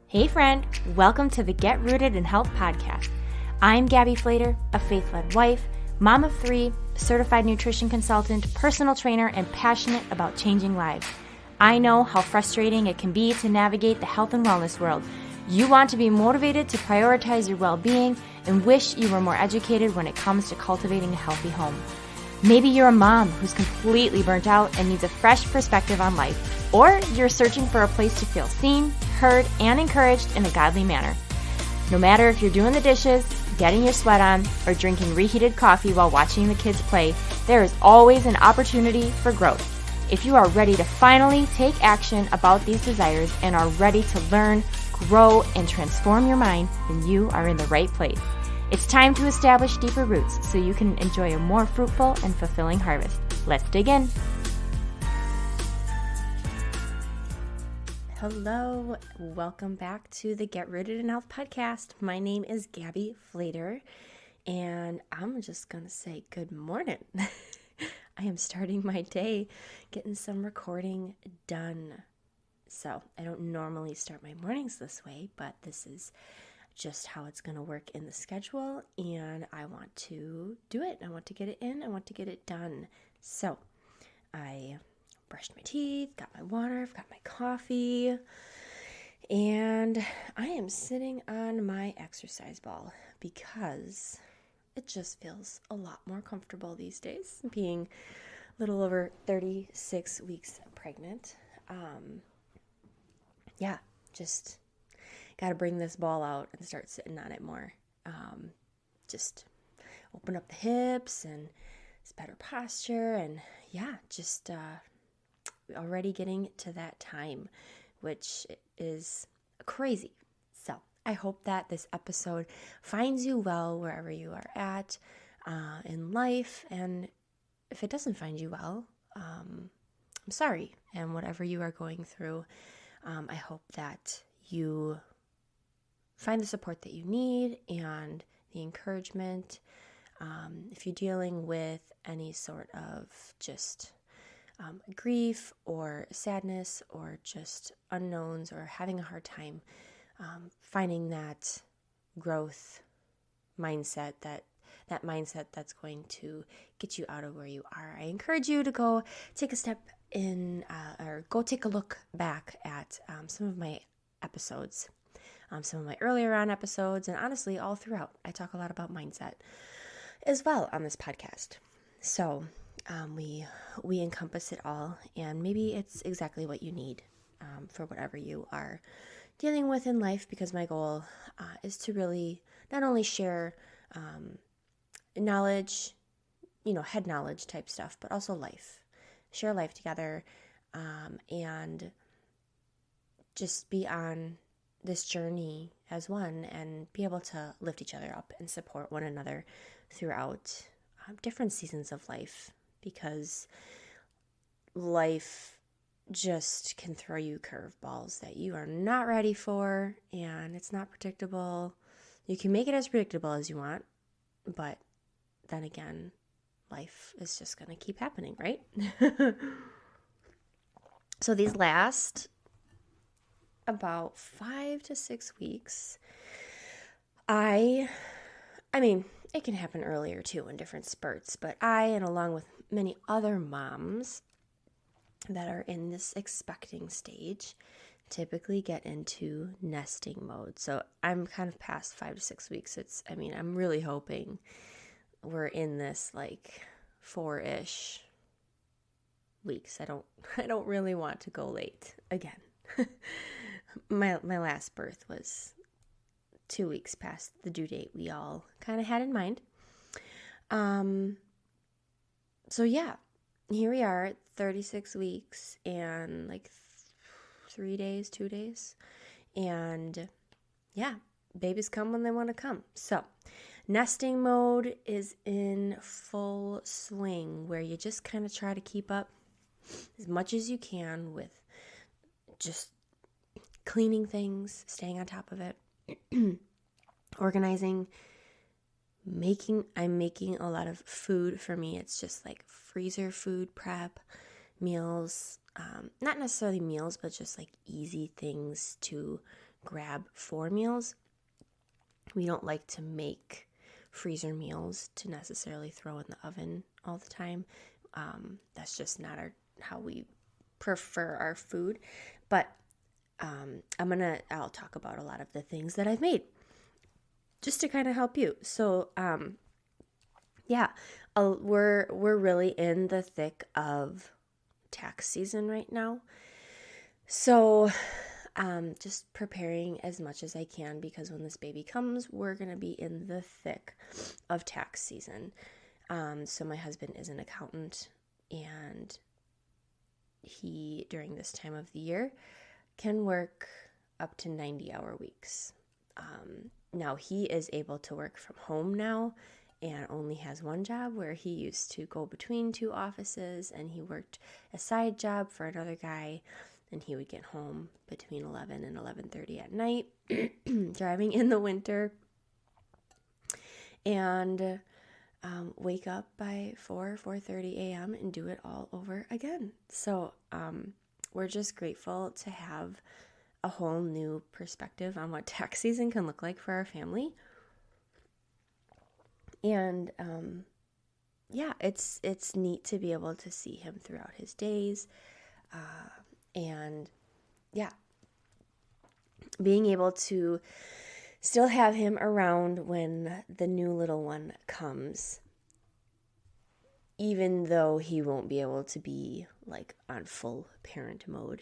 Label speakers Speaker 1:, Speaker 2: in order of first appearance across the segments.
Speaker 1: Hey friend, welcome to the Get Rooted in Health podcast. I'm Gabby Flater, a faith-led wife, mom of 3, certified nutrition consultant, personal trainer, and passionate about changing lives. I know how frustrating it can be to navigate the health and wellness world. You want to be motivated to prioritize your well-being and wish you were more educated when it comes to cultivating a healthy home. Maybe you're a mom who's completely burnt out and needs a fresh perspective on life, or you're searching for a place to feel seen, heard, and encouraged in a godly manner. No matter if you're doing the dishes, getting your sweat on, or drinking reheated coffee while watching the kids play, there is always an opportunity for growth. If you are ready to finally take action about these desires and are ready to learn, grow, and transform your mind, then you are in the right place. It's time to establish deeper roots so you can enjoy a more fruitful and fulfilling harvest. Let's dig in. Hello, welcome back to the Get Rooted in Health podcast. My name is Gabby Flater, and I'm just going to say good morning. I am starting my day getting some recording done. So I don't normally start my mornings this way, but this is just how it's going to work in the schedule, and I want to do it. I want to get it in. I want to get it done. So I brushed my teeth, got my water, I've got my coffee, and I am sitting on my exercise ball because it just feels a lot more comfortable these days, being a little over 36 weeks pregnant. Just got to bring this ball out and start sitting on it more. Just open up the hips and it's better posture, and just already getting to that time, which is crazy. So I hope that this episode finds you well wherever you are at in life, and if it doesn't find you well, I'm sorry, and whatever you are going through, I hope that you find the support that you need and the encouragement. If you're dealing with any sort of just grief or sadness or just unknowns or having a hard time finding that growth mindset, that mindset that's going to get you out of where you are, I encourage you to go take a step in or go take a look back at some of my episodes. Some of my earlier on episodes, and honestly, all throughout, I talk a lot about mindset as well on this podcast. So we encompass it all, and maybe it's exactly what you need for whatever you are dealing with in life, because my goal is to really not only share knowledge, head knowledge type stuff, but also life. Share life together and just be on this journey as one and be able to lift each other up and support one another throughout different seasons of life, because life just can throw you curveballs that you are not ready for, and it's not predictable. You can make it as predictable as you want, but then again, life is just going to keep happening, right? So these last about 5 to 6 weeks, I mean, it can happen earlier too in different spurts, but I, and along with many other moms that are in this expecting stage, typically get into nesting mode. So I'm kind of past 5 to 6 weeks. I'm really hoping we're in this like 4-ish weeks. I don't really want to go late again. My last birth was 2 weeks past the due date we all kind of had in mind. So yeah, here we are at 36 weeks and like 2 days. And yeah, babies come when they want to come. So nesting mode is in full swing, where you just kind of try to keep up as much as you can with just cleaning things, staying on top of it, organizing, I'm making a lot of food for me. It's just like freezer food prep, meals, not necessarily meals, but just like easy things to grab for meals. We don't like to make freezer meals to necessarily throw in the oven all the time. That's just not how we prefer our food. But I'll talk about a lot of the things that I've made just to kind of help you. So, we're really in the thick of tax season right now. So, just preparing as much as I can, because when this baby comes, we're going to be in the thick of tax season. So my husband is an accountant, and he, during this time of the year, can work up to 90-hour weeks. Now he is able to work from home now and only has one job, where he used to go between two offices, and he worked a side job for another guy, and he would get home between 11 and 11:30 at night, driving in the winter, and wake up by 4:30 a.m. and do it all over again. So we're just grateful to have a whole new perspective on what tax season can look like for our family. And it's neat to be able to see him throughout his days. And being able to still have him around when the new little one comes, even though he won't be able to be like on full parent mode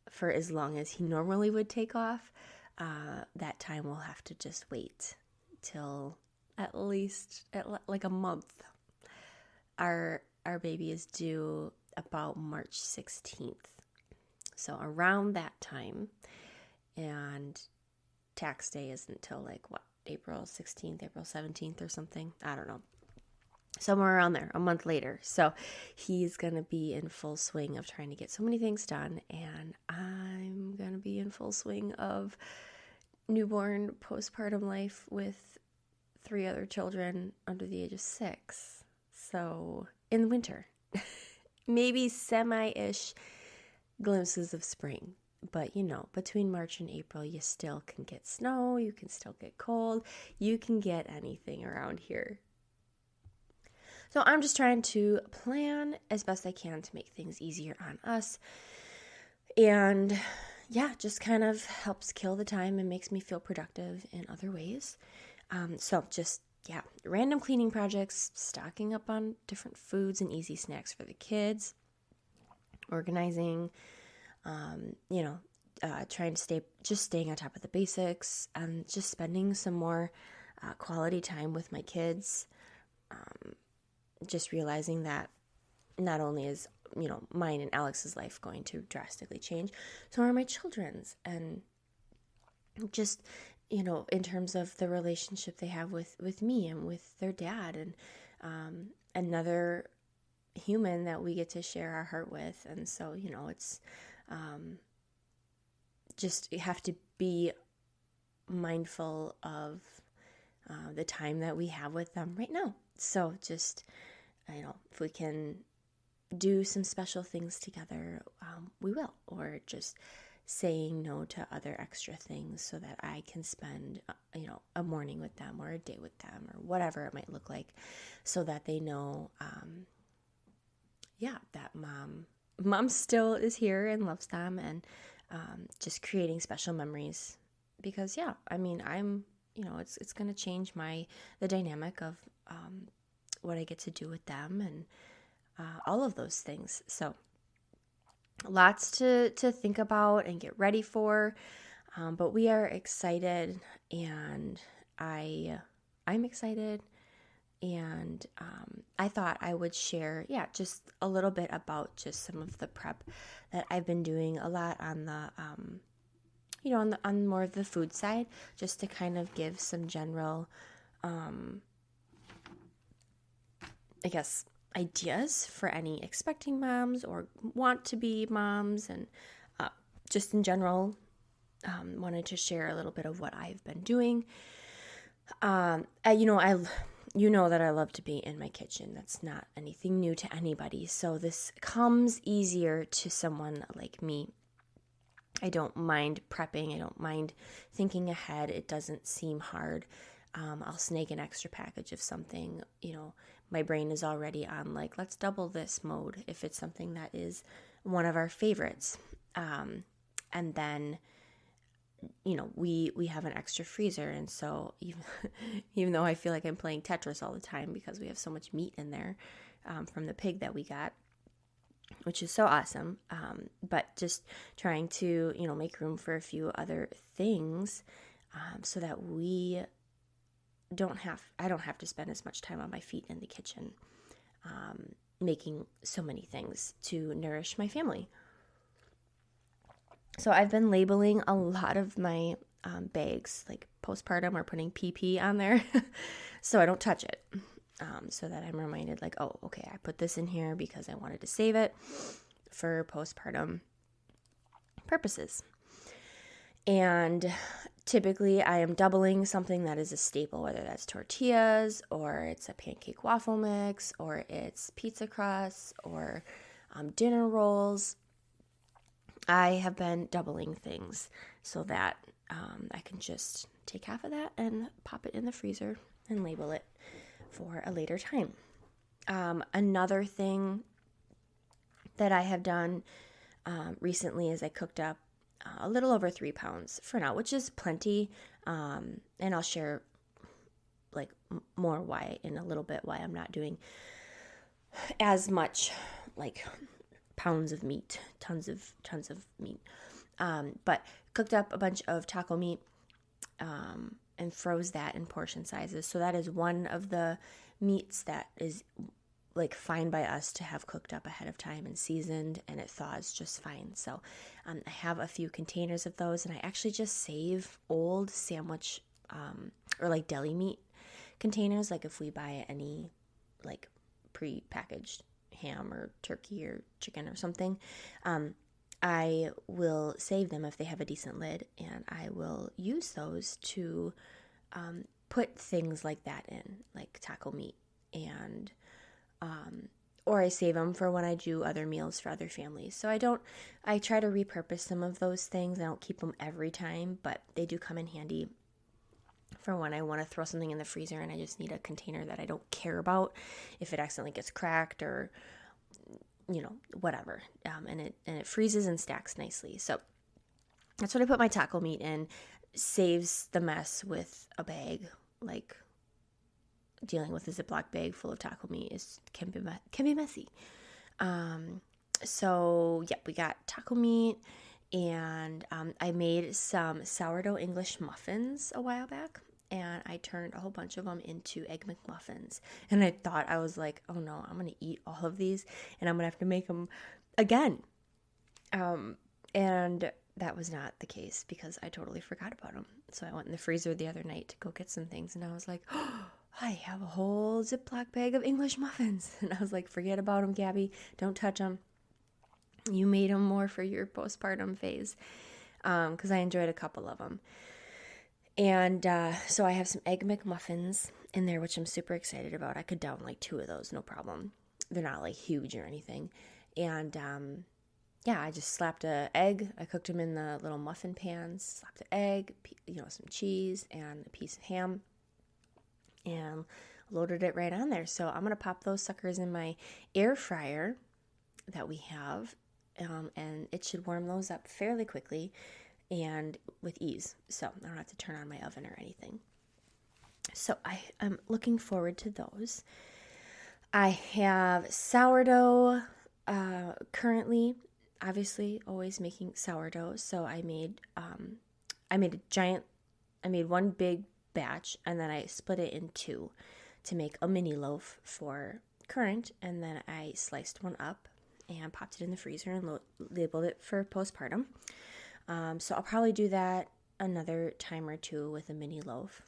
Speaker 1: for as long as he normally would take off. That time we'll have to just wait till at least like a month. Our baby is due about March 16th. So around that time, and tax day isn't until April 16th, April 17th or something. I don't know. Somewhere around there, a month later. So he's going to be in full swing of trying to get so many things done. And I'm going to be in full swing of newborn postpartum life with 3 other children under the age of 6. So in the winter, maybe semi-ish glimpses of spring. But, between March and April, you still can get snow, you can still get cold, you can get anything around here. So I'm just trying to plan as best I can to make things easier on us. And just kind of helps kill the time and makes me feel productive in other ways. Random cleaning projects, stocking up on different foods and easy snacks for the kids, organizing, trying to staying on top of the basics, and just spending some more quality time with my kids. Just realizing that not only is, mine and Alex's life going to drastically change, so are my children's. And just, in terms of the relationship they have with me and with their dad, and another human that we get to share our heart with. And so, it's just, you have to be mindful of the time that we have with them right now. So just, if we can do some special things together, we will. Or just saying no to other extra things so that I can spend, a morning with them or a day with them or whatever it might look like, so that they know, that mom still is here and loves them, and just creating special memories. Because, I'm, it's going to change the dynamic of what I get to do with them, and all of those things. So lots to think about and get ready for, but we are excited, and I'm excited, and I thought I would share just a little bit about just some of the prep that I've been doing a lot on the on more of the food side, just to kind of give some general ideas for any expecting moms or want to be moms, and just in general, wanted to share a little bit of what I've been doing. That I love to be in my kitchen. That's not anything new to anybody. So this comes easier to someone like me I don't mind prepping. I don't mind thinking ahead. It doesn't seem hard. I'll snag an extra package of something, my brain is already on like, let's double this mode if it's something that is one of our favorites. And then, we have an extra freezer. And so even though I feel like I'm playing Tetris all the time because we have so much meat in there from the pig that we got, which is so awesome. But just trying to, make room for a few other things so that I don't have to spend as much time on my feet in the kitchen making so many things to nourish my family. So I've been labeling a lot of my bags, like postpartum, or putting PP on there so I don't touch it. So that I'm reminded like, oh, okay, I put this in here because I wanted to save it for postpartum purposes. And typically I am doubling something that is a staple, whether that's tortillas or it's a pancake waffle mix or it's pizza crusts or dinner rolls. I have been doubling things so that I can just take half of that and pop it in the freezer and label it for a later time. Another thing that I have done recently is I cooked up a little over 3 pounds for now, which is plenty. And I'll share like more why in a little bit, why I'm not doing as much like pounds of meat, tons of meat. But cooked up a bunch of taco meat and froze that in portion sizes. So that is one of the meats that is like fine by us to have cooked up ahead of time and seasoned, and it thaws just fine. So I have a few containers of those, and I actually just save old sandwich or like deli meat containers. Like if we buy any like pre-packaged ham or turkey or chicken or something, I will save them if they have a decent lid, and I will use those to put things like that in, like taco meat, and or I save them for when I do other meals for other families. So I try to repurpose some of those things. I don't keep them every time, but they do come in handy for when I want to throw something in the freezer and I just need a container that I don't care about if it accidentally gets cracked or whatever. And it freezes and stacks nicely. So that's what I put my taco meat in. Saves the mess with a bag. Like dealing with a Ziploc bag full of taco meat can be messy. So yeah, we got taco meat, and I made some sourdough English muffins a while back, and I turned a whole bunch of them into Egg McMuffins. And I was like, oh no, I'm going to eat all of these and I'm going to have to make them again. And that was not the case because I totally forgot about them. So I went in the freezer the other night to go get some things, and I was like, oh, I have a whole Ziploc bag of English muffins. And I was like, forget about them, Gabby. Don't touch them. You made them more for your postpartum phase, because I enjoyed a couple of them. And so I have some Egg McMuffins in there, which I'm super excited about. I could down like 2 of those, no problem. They're not like huge or anything. And yeah, I just slapped an egg. I cooked them in the little muffin pans, slapped an egg, some cheese and a piece of ham, and loaded it right on there. So I'm going to pop those suckers in my air fryer that we have, and it should warm those up fairly quickly and with ease. So I don't have to turn on my oven or anything. So I am looking forward to those. I have sourdough currently, obviously always making sourdough. So I made one big batch, and then I split it in 2 to make a mini loaf for current, and then I sliced one up and popped it in the freezer and labeled it for postpartum. So I'll probably do that another time or 2 with a mini loaf.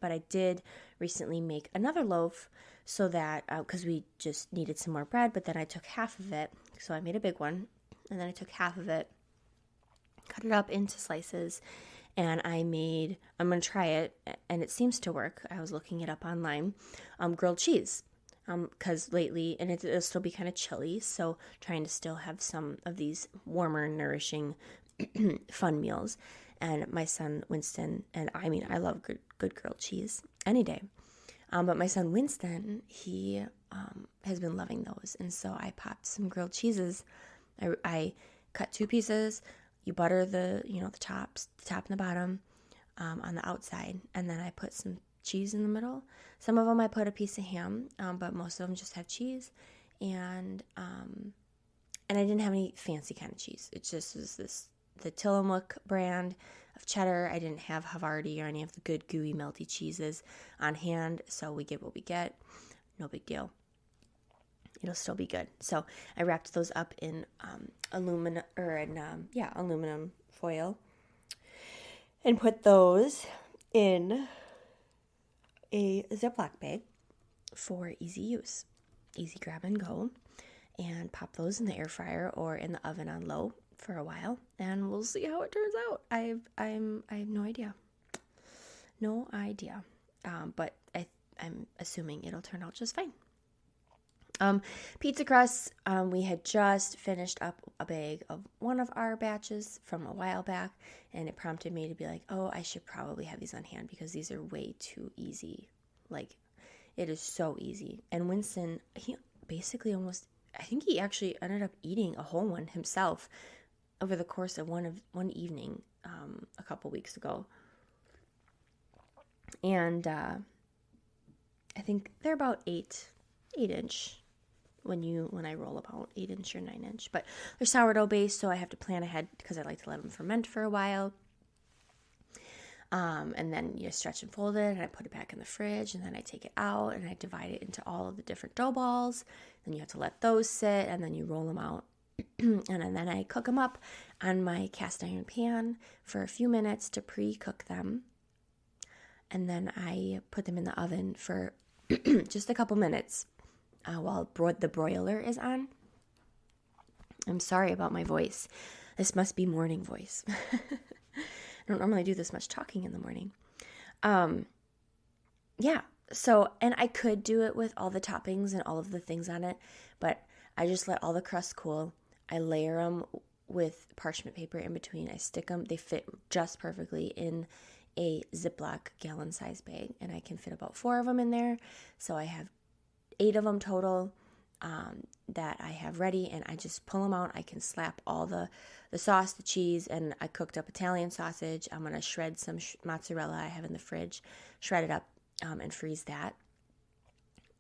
Speaker 1: But I did recently make another loaf so that, because we just needed some more bread, but then I took half of it. So I made a big one, and then I took half of it, cut it up into slices, and I'm going to try it, and it seems to work. I was looking it up online, grilled cheese. Because lately, and it'll still be kind of chilly, so trying to still have some of these warmer, nourishing fun meals. And my son Winston, and I mean, I love good grilled cheese any day. But my son Winston, he has been loving those. And so I popped some grilled cheeses. I cut 2 pieces. You butter the top and the bottom on the outside. And then I put some cheese in the middle. Some of them I put a piece of ham, but most of them just have cheese. And I didn't have any fancy kind of cheese. It just was the Tillamook brand of cheddar. I didn't have Havarti or any of the good gooey melty cheeses on hand, so we get what we get. No big deal. It'll still be good. So I wrapped those up in aluminum foil and put those in a Ziploc bag for easy use, easy grab and go, and pop those in the air fryer or in the oven on low for a while, and we'll see how it turns out. I have no idea, but I'm assuming it'll turn out just fine. Pizza crusts, we had just finished up a bag of one of our batches from a while back, and it prompted me to be like, oh, I should probably have these on hand because these are way too easy. Like, it is so easy. And Winston, he basically I think he actually ended up eating a whole one himself over the course of one evening a couple weeks ago. And I think they're about 8-inch when I roll about 8-inch or 9-inch. But they're sourdough based, so I have to plan ahead because I like to let them ferment for a while. And then you stretch and fold it, and I put it back in the fridge, and then I take it out, and I divide it into all of the different dough balls. Then you have to let those sit, and then you roll them out. And then I cook them up on my cast iron pan for a few minutes to pre-cook them. And then I put them in the oven for just a couple minutes while the broiler is on. I'm sorry about my voice. This must be morning voice. I don't normally do this much talking in the morning. So, and I could do it with all the toppings and all of the things on it, but I just let all the crust cool. I layer them with parchment paper in between. I stick them. They fit just perfectly in a Ziploc gallon-size bag, and I can fit about 4 of them in there. So I have 8 of them total that I have ready, and I just pull them out. I can slap all the sauce, the cheese, and I cooked up Italian sausage. I'm going to shred some mozzarella I have in the fridge, shred it up, and freeze that.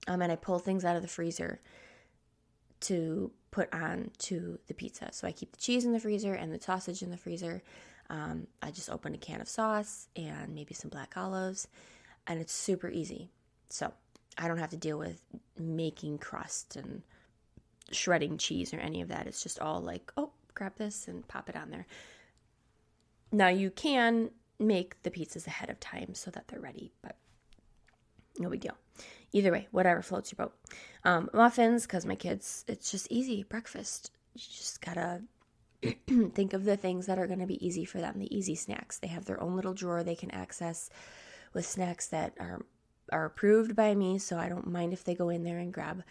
Speaker 1: And I pull things out of the freezer to put on to the pizza. So I keep the cheese in the freezer and the sausage in the freezer. I just open a can of sauce and maybe some black olives, and it's super easy. So I don't have to deal with making crust and shredding cheese or any of that. It's just all like, oh, grab this and pop it on there. Now you can make the pizzas ahead of time so that they're ready, but no big deal. Either way, whatever floats your boat. Muffins, because my kids, it's just easy. Breakfast. You just gotta think of the things that are going to be easy for them, the easy snacks. They have their own little drawer they can access with snacks that are approved by me, so I don't mind if they go in there and grab,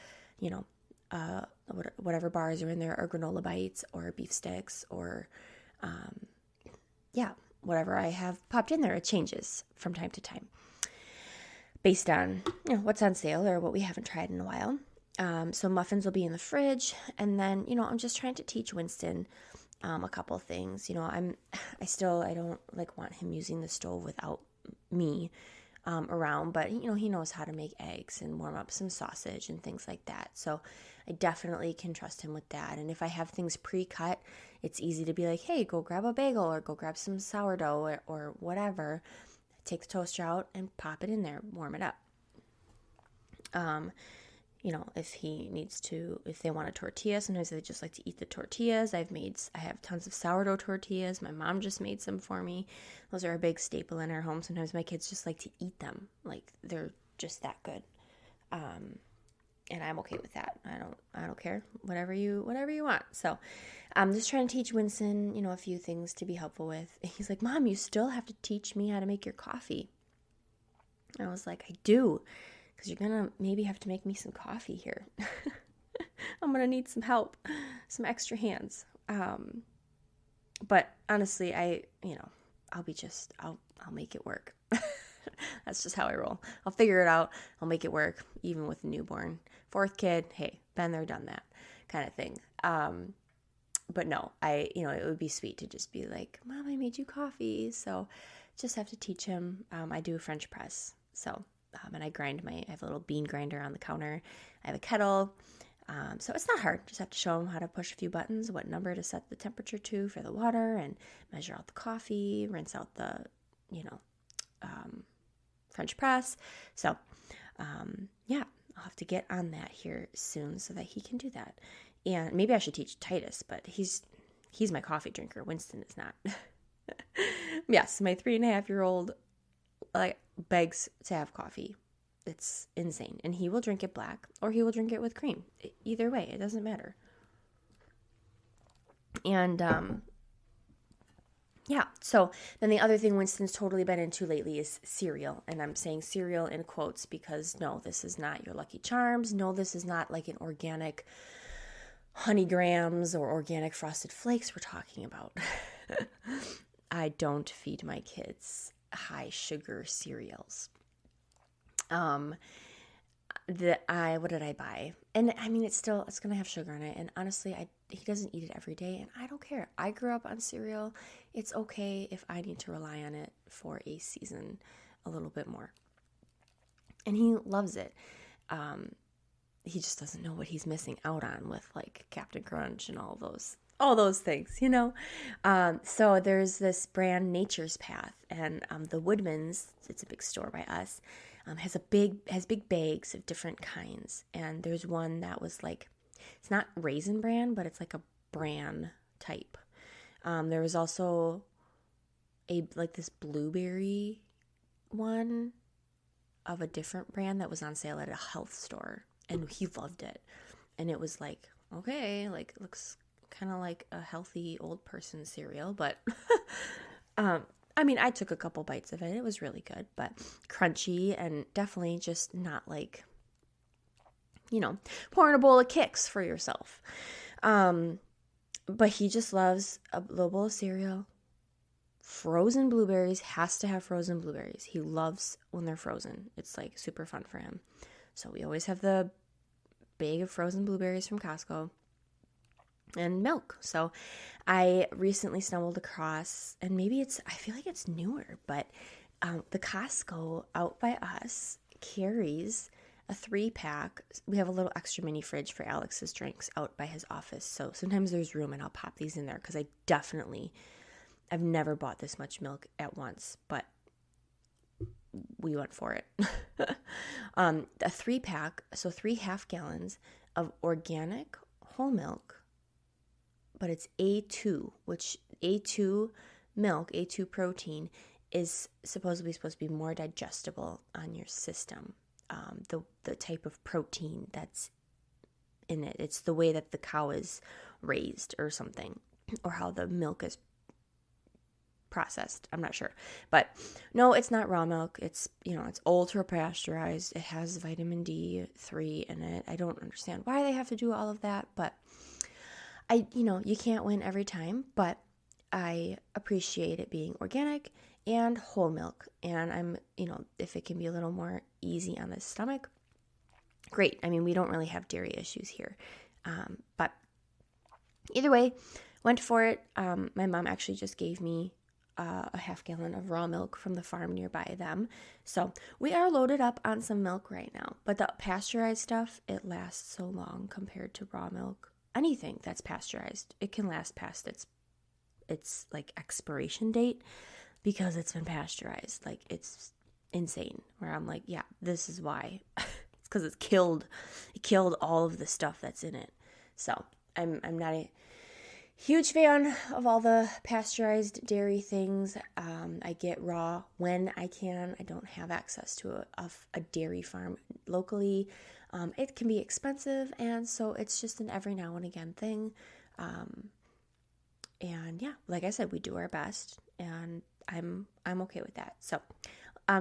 Speaker 1: whatever bars are in there, or granola bites, or beef sticks, or, whatever I have popped in there. It changes from time to time based on, what's on sale or what we haven't tried in a while. So muffins will be in the fridge, and then, I'm just trying to teach Winston a couple things. I don't want him using the stove without me around, but he knows how to make eggs and warm up some sausage and things like that. So I definitely can trust him with that. And if I have things pre-cut, it's easy to be like, hey, go grab a bagel or go grab some sourdough or whatever. Take the toaster out and pop it in there, warm it up. If they want a tortilla, sometimes they just like to eat the tortillas. I have tons of sourdough tortillas. My mom just made some for me. Those are a big staple in our home. Sometimes my kids just like to eat them. Like, they're just that good. And I'm okay with that. I don't care. Whatever you want. So I'm just trying to teach Winston, a few things to be helpful with. He's like, Mom, you still have to teach me how to make your coffee. And I was like, I do. Because you're going to maybe have to make me some coffee here. I'm going to need some help, some extra hands. But honestly, I'll make it work. That's just how I roll. I'll figure it out. I'll make it work, even with a newborn. Fourth kid, hey, been there, done that kind of thing. But no, it would be sweet to just be like, Mom, I made you coffee. So just have to teach him. I do a French press. So, and I have a little bean grinder on the counter. I have a kettle. So it's not hard. Just have to show him how to push a few buttons, what number to set the temperature to for the water, and measure out the coffee, rinse out the, French press. So, yeah, I'll have to get on that here soon so that he can do that. And maybe I should teach Titus, but he's my coffee drinker. Winston is not. Yes, my 3.5-year-old begs to have coffee. It's insane. And he will drink it black or he will drink it with cream. Either way, it doesn't matter. And yeah, so then the other thing Winston's totally been into lately is cereal. And I'm saying cereal in quotes because no, this is not your Lucky Charms. No, this is not like an organic Honey Grams or organic Frosted Flakes we're talking about. I don't feed my kids high sugar cereals. What did I buy? And I mean, it's going to have sugar in it. And honestly, he doesn't eat it every day and I don't care. I grew up on cereal. It's okay if I need to rely on it for a season a little bit more. And he loves it. He just doesn't know what he's missing out on with like Captain Crunch and all those things, So there's this brand Nature's Path, and the Woodman's, it's a big store by us, has big bags of different kinds. And there's one that was like, it's not Raisin Bran, but it's like a bran type. There was also this blueberry one of a different brand that was on sale at a health store. And he loved it. And it was like, okay, like it looks kind of like a healthy old person cereal. But, I mean, I took a couple bites of it. It was really good, but crunchy and definitely just not like, pouring a bowl of Kix for yourself. But he just loves a little bowl of cereal. Frozen blueberries, has to have frozen blueberries. He loves when they're frozen. It's like super fun for him. So we always have the bag of frozen blueberries from Costco and milk. So I recently stumbled across, and maybe I feel like it's newer, but the Costco out by us carries a 3-pack. We have a little extra mini fridge for Alex's drinks out by his office. So sometimes there's room and I'll pop these in there because I've never bought this much milk at once, but we went for it. A 3-pack, so 3 half gallons of organic whole milk, but it's A2, which A2 milk, A2 protein is supposed to be more digestible on your system. The type of protein that's in it. It's the way that the cow is raised or something, or how the milk is processed. I'm not sure. But no, it's not raw milk. It's, it's ultra pasteurized. It has vitamin D3 in it. I don't understand why they have to do all of that, but you can't win every time, but I appreciate it being organic and whole milk. And I'm, if it can be a little more easy on the stomach, great. I mean, we don't really have dairy issues here. But either way, went for it. My mom actually just gave me a half gallon of raw milk from the farm nearby them. So we are loaded up on some milk right now. But the pasteurized stuff, it lasts so long compared to raw milk. Anything that's pasteurized, it can last past its like expiration date because it's been pasteurized. Like, it's insane. Where I'm like, yeah, this is why. It's because it killed all of the stuff that's in it. So I'm not a huge fan of all the pasteurized dairy things. I get raw when I can. I don't have access to a dairy farm locally. It can be expensive, and so it's just an every now and again thing. And yeah, like I said, we do our best, and I'm okay with that. So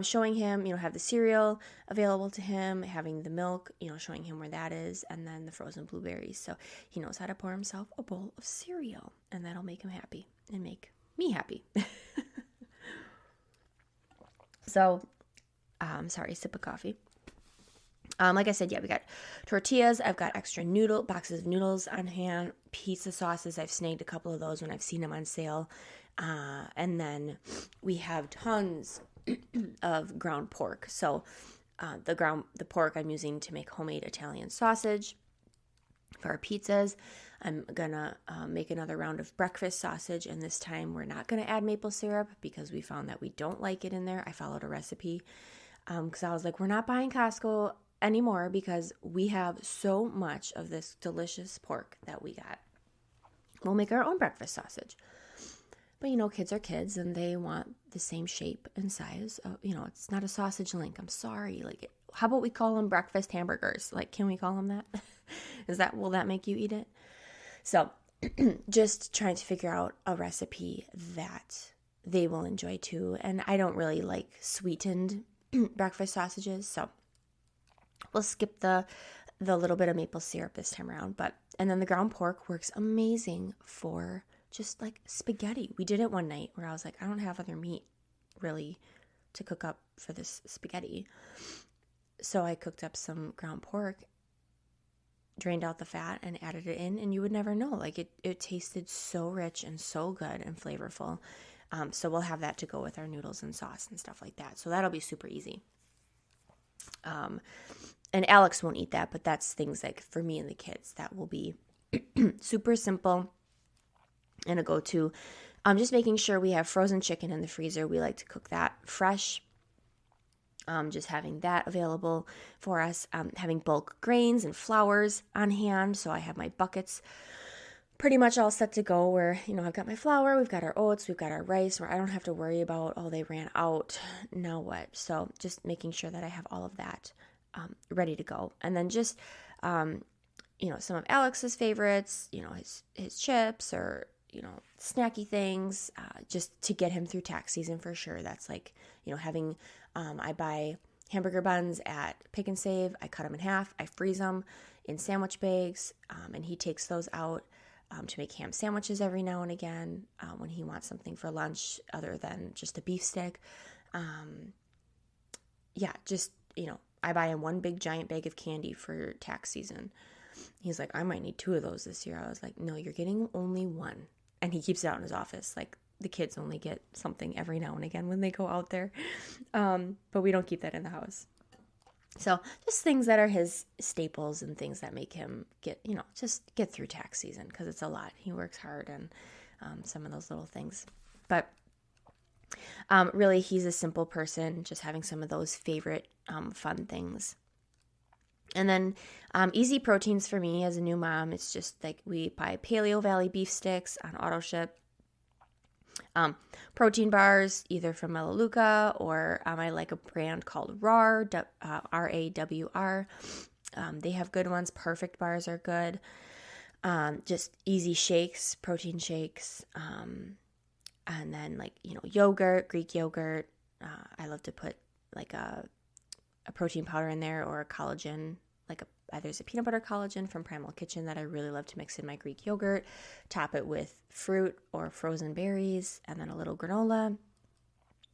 Speaker 1: showing him, have the cereal available to him, having the milk, showing him where that is, and then the frozen blueberries. So he knows how to pour himself a bowl of cereal, and that'll make him happy and make me happy. So, sorry, sip of coffee. Like I said, we got tortillas. I've got extra boxes of noodles on hand, pizza sauces. I've snagged a couple of those when I've seen them on sale. And then we have tons of ground pork. So the pork I'm using to make homemade Italian sausage for our pizzas. I'm gonna make another round of breakfast sausage, and this time we're not gonna add maple syrup because we found that we don't like it in there. I followed a recipe because I was like, we're not buying Costco anymore because we have so much of this delicious pork that we got. We'll make our own breakfast sausage. But, kids are kids and they want the same shape and size. It's not a sausage link. I'm sorry. Like, how about we call them breakfast hamburgers? Like, can we call them that? Will that make you eat it? So just trying to figure out a recipe that they will enjoy too. And I don't really like sweetened breakfast sausages. So we'll skip the little bit of maple syrup this time around. And then the ground pork works amazing for just like spaghetti. We did it one night where I was like, I don't have other meat really to cook up for this spaghetti. So I cooked up some ground pork, drained out the fat and added it in, and you would never know. Like it tasted so rich and so good and flavorful. So we'll have that to go with our noodles and sauce and stuff like that. So that'll be super easy. And Alex won't eat that, but that's things like for me and the kids that will be super simple and a go-to. Just making sure we have frozen chicken in the freezer. We like to cook that fresh. Just having that available for us. Having bulk grains and flours on hand. So I have my buckets pretty much all set to go where, I've got my flour, we've got our oats, we've got our rice, where I don't have to worry about, they ran out, now what? So just making sure that I have all of that ready to go. And then just, some of Alex's favorites, his chips or, snacky things, just to get him through tax season for sure. That's like, having, I buy hamburger buns at Pick and Save. I cut them in half. I freeze them in sandwich bags, and he takes those out to make ham sandwiches every now and again when he wants something for lunch other than just a beef stick. I buy him one big giant bag of candy for tax season. He's like, I might need 2 of those this year. I was like, no, you're getting only 1. And he keeps it out in his office. Like, the kids only get something every now and again when they go out there. But we don't keep that in the house. So just things that are his staples and things that make him just get through tax season, because it's a lot. He works hard and some of those little things. But really, he's a simple person, just having some of those favorite fun things. And then easy proteins for me as a new mom, it's just like we buy Paleo Valley beef sticks on auto ship. Protein bars, either from Melaleuca or I like a brand called RAWR, RAWR. They have good ones. Perfect bars are good. Just easy shakes, protein shakes. And then yogurt, Greek yogurt. I love to put like a protein powder in there or a collagen, there's a peanut butter collagen from Primal Kitchen that I really love to mix in my Greek yogurt, top it with fruit or frozen berries, and then a little granola.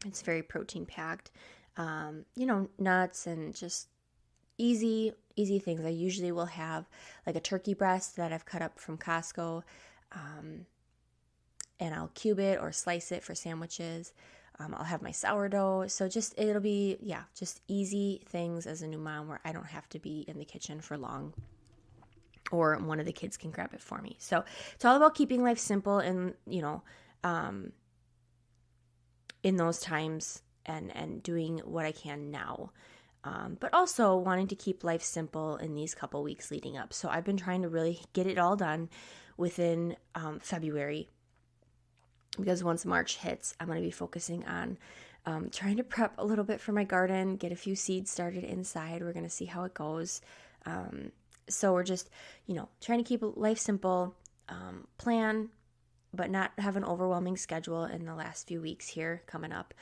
Speaker 1: It's very protein packed, nuts and just easy things. I usually will have like a turkey breast that I've cut up from Costco, and I'll cube it or slice it for sandwiches. I'll have my sourdough. So it'll be, just easy things as a new mom where I don't have to be in the kitchen for long, or one of the kids can grab it for me. So it's all about keeping life simple and, in those times and doing what I can now. But also wanting to keep life simple in these couple weeks leading up. So I've been trying to really get it all done within February. Because once March hits, I'm going to be focusing on trying to prep a little bit for my garden, get a few seeds started inside. We're going to see how it goes. So we're just, trying to keep life simple, plan, but not have an overwhelming schedule in the last few weeks here coming up.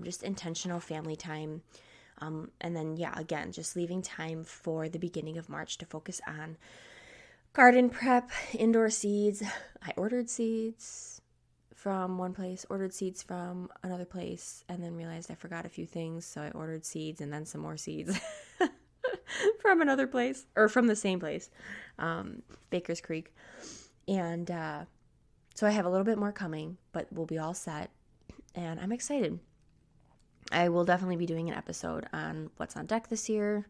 Speaker 1: Just intentional family time. And then, again, just leaving time for the beginning of March to focus on garden prep, indoor seeds. I ordered seeds from one place, ordered seeds from another place, and then realized I forgot a few things. So I ordered seeds and then some more seeds from another place, or from the same place, Baker's Creek. And so I have a little bit more coming, but we'll be all set. And I'm excited. I will definitely be doing an episode on what's on deck this year,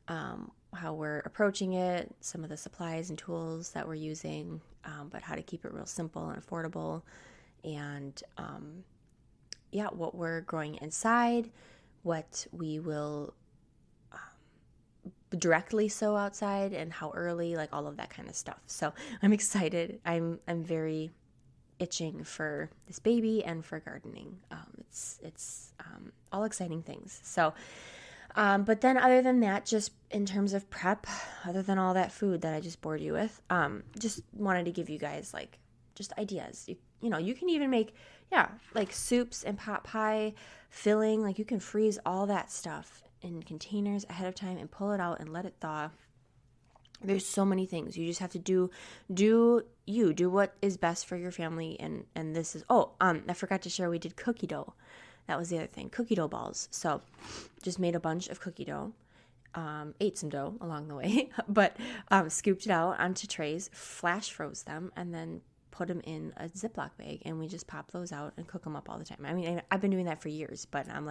Speaker 1: how we're approaching it, some of the supplies and tools that we're using, but how to keep it real simple and affordable, and what we're growing inside, what we will directly sow outside, and how early, like all of that kind of stuff. So I'm excited. I'm very itching for this baby and for gardening. It's all exciting things. So, but then other than that, just in terms of prep, other than all that food that I just bored you with, just wanted to give you guys like just ideas. You know, you can even make, like soups and pot pie filling. Like you can freeze all that stuff in containers ahead of time and pull it out and let it thaw. There's so many things. You just have to do what is best for your family. And this is, I forgot to share, we did cookie dough. That was the other thing, cookie dough balls. So just made a bunch of cookie dough, ate some dough along the way, but scooped it out onto trays, flash froze them, and then put them in a Ziploc bag, and we just pop those out and cook them up all the time. I mean, I've been doing that for years, but I'm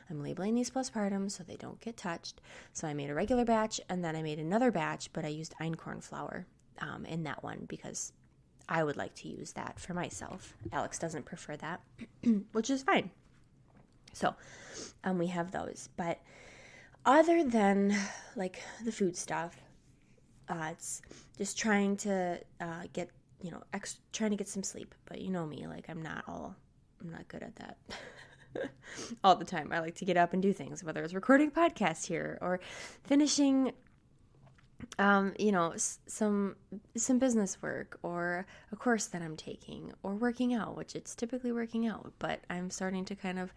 Speaker 1: labeling these postpartum so they don't get touched. So I made a regular batch, and then I made another batch, but I used einkorn flour in that one because I would like to use that for myself. Alex doesn't prefer that, which is fine. So we have those. But other than like the food stuff, it's just trying to trying to get some sleep. But you know me, like I'm not good at that all the time. I like to get up and do things, whether it's recording a podcast here or finishing some business work or a course that I'm taking, or working out, which it's typically working out, but I'm starting to kind of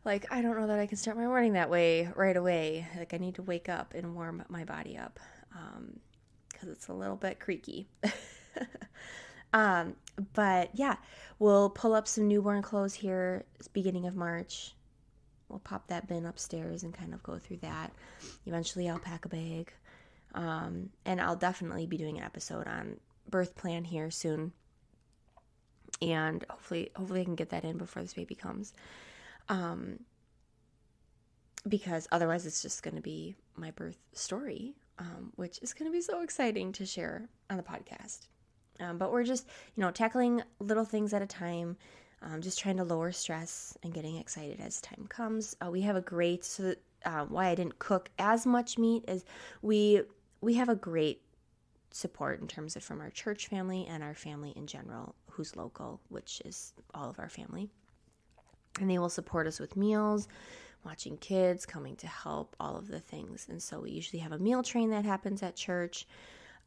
Speaker 1: like, I don't know that I can start my morning that way right away. Like I need to wake up and warm my body up because it's a little bit creaky. But we'll pull up some newborn clothes here. It's beginning of March. We'll pop that bin upstairs and kind of go through that. Eventually I'll pack a bag. And I'll definitely be doing an episode on birth plan here soon. And hopefully I can get that in before this baby comes. Because otherwise it's just going to be my birth story, which is going to be so exciting to share on the podcast. But we're just, tackling little things at a time, just trying to lower stress and getting excited as time comes. We have a great, why I didn't cook as much meat is we have a great support in terms of from our church family and our family in general, who's local, which is all of our family. And they will support us with meals, watching kids, coming to help, all of the things. And so we usually have a meal train that happens at church.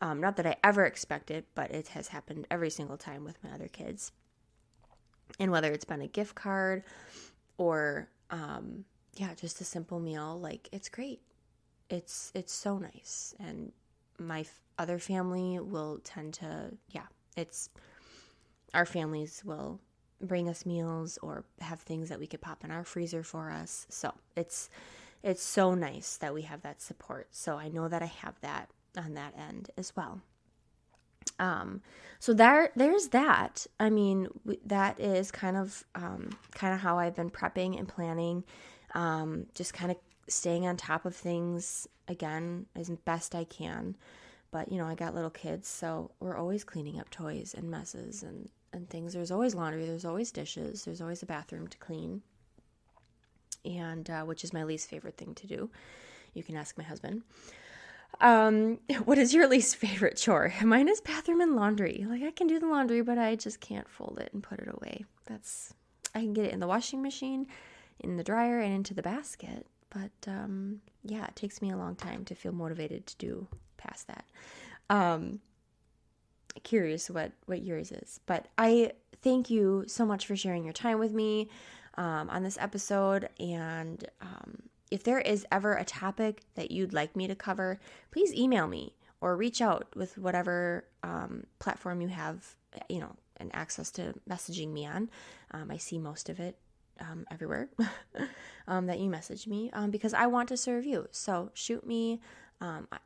Speaker 1: Not that I ever expect it, but it has happened every single time with my other kids. And whether it's been a gift card or, just a simple meal, like it's great. It's so nice. And my other family will tend to, our families will bring us meals or have things that we could pop in our freezer for us. So it's so nice that we have that support. So I know that I have that on that end as well. So there's that. I mean, that is kind of how I've been prepping and planning, just kind of staying on top of things again as best I can. But, I got little kids, so we're always cleaning up toys and messes and things. There's always laundry, there's always dishes, there's always a bathroom to clean, and which is my least favorite thing to do. You can ask my husband. What is your least favorite chore? Mine is bathroom and laundry. Like I can do the laundry, but I just can't fold it and put it away. I can get it in the washing machine, in the dryer, and into the basket. But it takes me a long time to feel motivated to do past that. curious what yours is. But I thank you so much for sharing your time with me on this episode. And if there is ever a topic that you'd like me to cover, please email me or reach out with whatever platform you have, and access to messaging me on. I see most of it everywhere that you message me because I want to serve you. So shoot me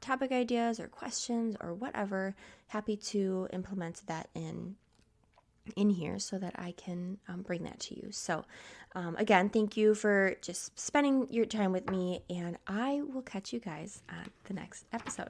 Speaker 1: topic ideas or questions or whatever. Happy to implement that in here so that I can bring that to you. So again, thank you for just spending your time with me, and I will catch you guys on the next episode.